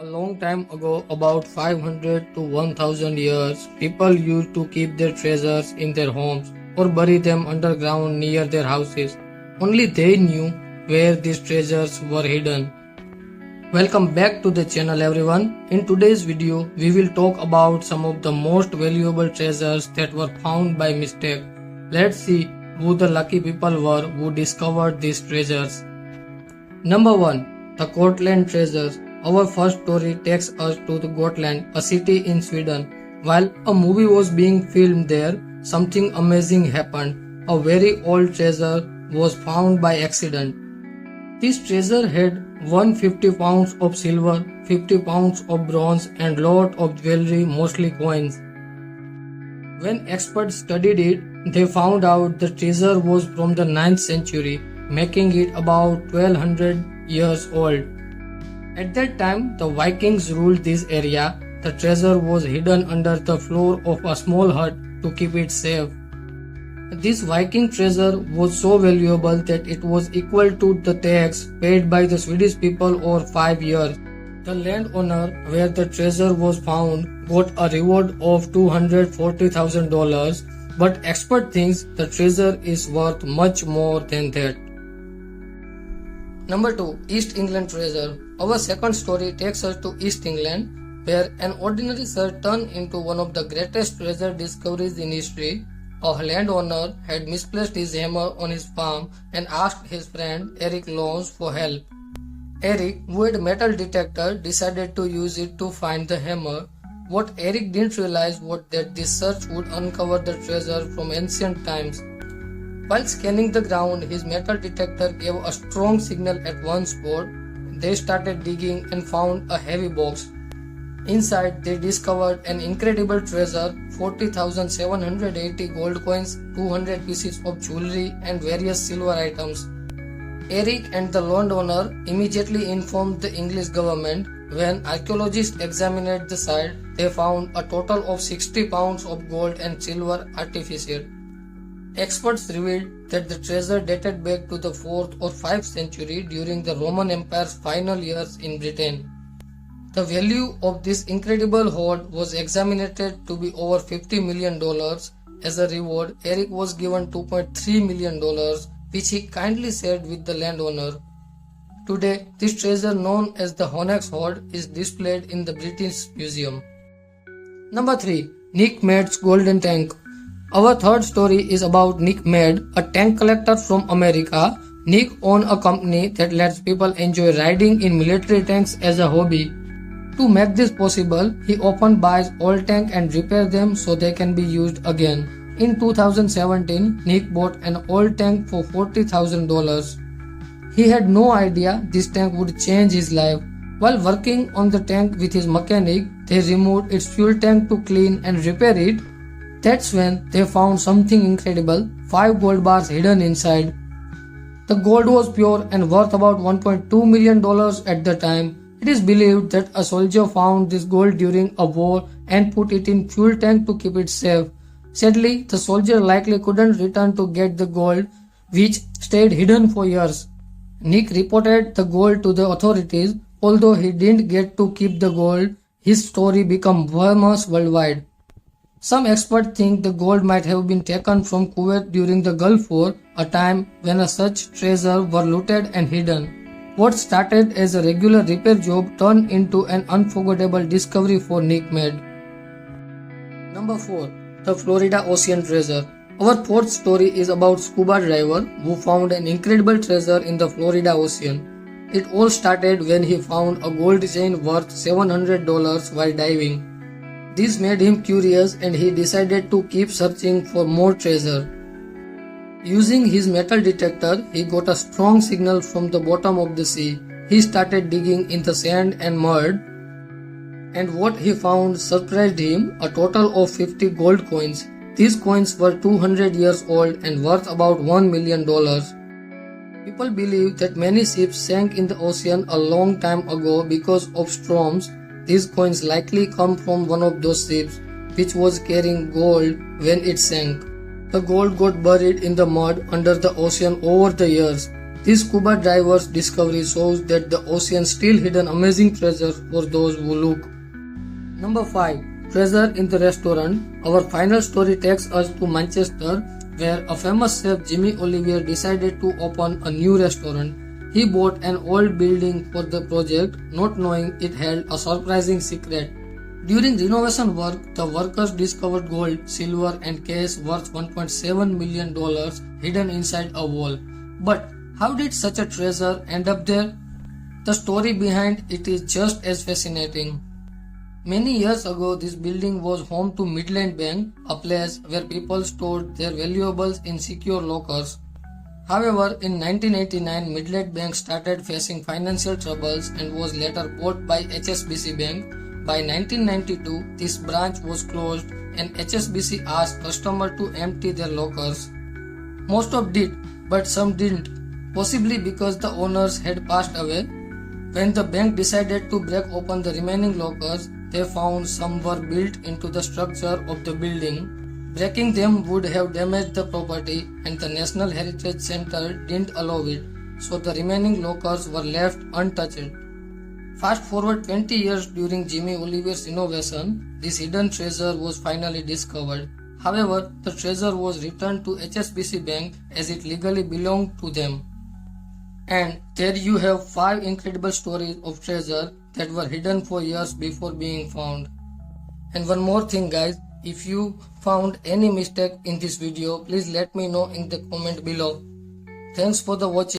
A long time ago, about 500 to 1000 years, people used to keep their treasures in their homes or bury them underground near their houses. Only they knew where these treasures were hidden. Welcome back to the channel everyone. In today's video, we will talk about some of the most valuable treasures that were found by mistake. Let's see who the lucky people were who discovered these treasures. Number 1. The Gotland treasures. Our first story takes us to the Gotland, a city in Sweden. While a movie was being filmed there, something amazing happened. A very old treasure was found by accident. This treasure had 150 pounds of silver, 50 pounds of bronze and lot of jewelry, mostly coins. When experts studied it, they found out the treasure was from the 9th century, making it about 1200 years old. At that time, the Vikings ruled this area. The treasure was hidden under the floor of a small hut to keep it safe. This Viking treasure was so valuable that it was equal to the tax paid by the Swedish people over 5 years. The landowner where the treasure was found got a reward of $240,000, but expert thinks the treasure is worth much more than that. Number 2. East England treasure. Our second story takes us to East England, where an ordinary search turned into one of the greatest treasure discoveries in history. A landowner had misplaced his hammer on his farm and asked his friend Eric Loans for help. Eric, who had a metal detector, decided to use it to find the hammer. What Eric didn't realize was that this search would uncover the treasure from ancient times. While scanning the ground, his metal detector gave a strong signal at one spot. They started digging and found a heavy box. Inside, they discovered an incredible treasure: 40,780 gold coins, 200 pieces of jewelry, and various silver items. Eric and the landowner immediately informed the English government. When archaeologists examined the site, they found a total of 60 pounds of gold and silver artificial. Experts revealed that the treasure dated back to the 4th or 5th century during the Roman Empire's final years in Britain. The value of this incredible hoard was examined to be over $50 million. As a reward, Eric was given $2.3 million, which he kindly shared with the landowner. Today, this treasure, known as the Honnox hoard, is displayed in the British Museum. Number 3. Nick Made's Golden Tank. Our third story is about Nick Made, a tank collector from America. Nick owns a company that lets people enjoy riding in military tanks as a hobby. To make this possible, he often buys old tanks and repairs them so they can be used again. In 2017, Nick bought an old tank for $40,000. He had no idea this tank would change his life. While working on the tank with his mechanic, they removed its fuel tank to clean and repair it. That's when they found something incredible: 5 gold bars hidden inside. The gold was pure and worth about $1.2 million at the time. It is believed that a soldier found this gold during a war and put it in fuel tank to keep it safe. Sadly, the soldier likely couldn't return to get the gold, which stayed hidden for years. Nick reported the gold to the authorities. Although he didn't get to keep the gold, his story became famous worldwide. Some experts think the gold might have been taken from Kuwait during the Gulf War, a time when such treasures were looted and hidden. What started as a regular repair job turned into an unforgettable discovery for Nick Made. Number 4. The Florida Ocean treasure. Our fourth story is about scuba diver who found an incredible treasure in the Florida Ocean. It all started when he found a gold chain worth $700 while diving. This made him curious and he decided to keep searching for more treasure. Using his metal detector, he got a strong signal from the bottom of the sea. He started digging in the sand and mud, and what he found surprised him: a total of 50 gold coins. These coins were 200 years old and worth about $1 million. People believe that many ships sank in the ocean a long time ago because of storms. These coins likely come from one of those ships which was carrying gold when it sank. The gold got buried in the mud under the ocean over the years. This scuba diver's discovery shows that the ocean still hidden amazing treasure for those who look. Number 5. Treasure in the restaurant. Our final story takes us to Manchester, where a famous chef Jimmy Oliver decided to open a new restaurant. He bought an old building for the project, not knowing it held a surprising secret. During renovation work, the workers discovered gold, silver, and cash worth $1.7 million hidden inside a wall. But how did such a treasure end up there? The story behind it is just as fascinating. Many years ago, this building was home to Midland Bank, a place where people stored their valuables in secure lockers. However, in 1989, Midland Bank started facing financial troubles and was later bought by HSBC Bank. By 1992, this branch was closed and HSBC asked customers to empty their lockers. Most of did, but some didn't, possibly because the owners had passed away. When the bank decided to break open the remaining lockers, they found some were built into the structure of the building. Breaking them would have damaged the property, and the National Heritage Center didn't allow it, so the remaining lockers were left untouched. Fast forward 20 years during Jimmy Oliver's innovation, this hidden treasure was finally discovered. However, the treasure was returned to HSBC Bank as it legally belonged to them. And there you have 5 incredible stories of treasure that were hidden for years before being found. And one more thing guys, if you found any mistake in this video, please let me know in the comment below. Thanks for the watching.